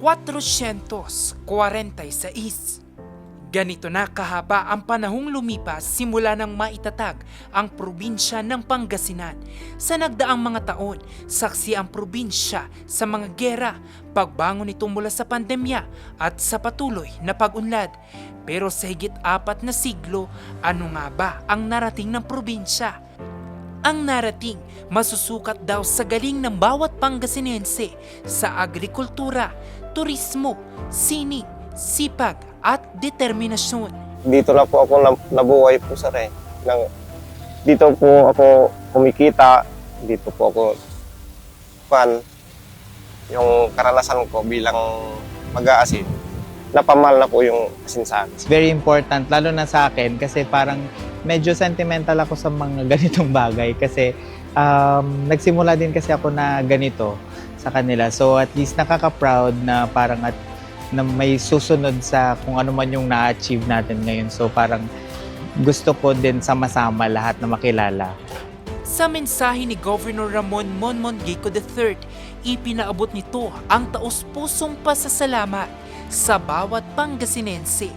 446. Ganito na kahaba ang panahong lumipas simula nang maitatag ang probinsya ng Pangasinan. Sa nagdaang mga taon, saksi ang probinsya sa mga gera, pagbangon nito mula sa pandemya at sa patuloy na pag-unlad. Pero sa higit 4 na siglo, ano nga ba ang narating ng probinsya? Ang narating masusukat daw sa galing ng bawat Pangasinense sa agrikultura, turismo, sining, sipag at determinasyon. Dito na po ako nabuhay po sir eh. Dito po ako kumikita, dito po ako yung karanasan ko bilang mag-aasin. Napamahal na po yung asin sa akin. It's very important, lalo na sa akin kasi parang medyo sentimental ako sa mga ganitong bagay kasi nagsimula din kasi ako na ganito sa kanila. So at least nakaka-proud na parang na may susunod sa kung ano man yung na-achieve natin ngayon. So parang gusto ko din sama-sama lahat na makilala. Sa mensahe ni Governor Ramon Monmongico III, ipinaabot nito ang taos-pusong pasasalamat sa bawat Pangasinense.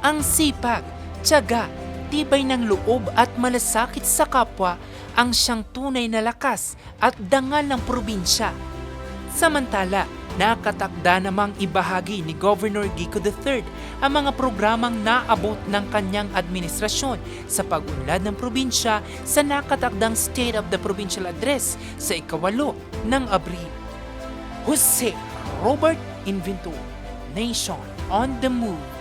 Ang sipag, tiyaga, tibay ng loob at malasakit sa kapwa ang siyang tunay na lakas at dangal ng probinsya. Samantala, nakatakda namang ibahagi ni Governor Gico III ang mga programang naabot ng kanyang administrasyon sa pag-unlad ng probinsya sa nakatakdang State of the Provincial Address sa ika-8 ng Abril. Jose Robert Inventor, Nation on the Move.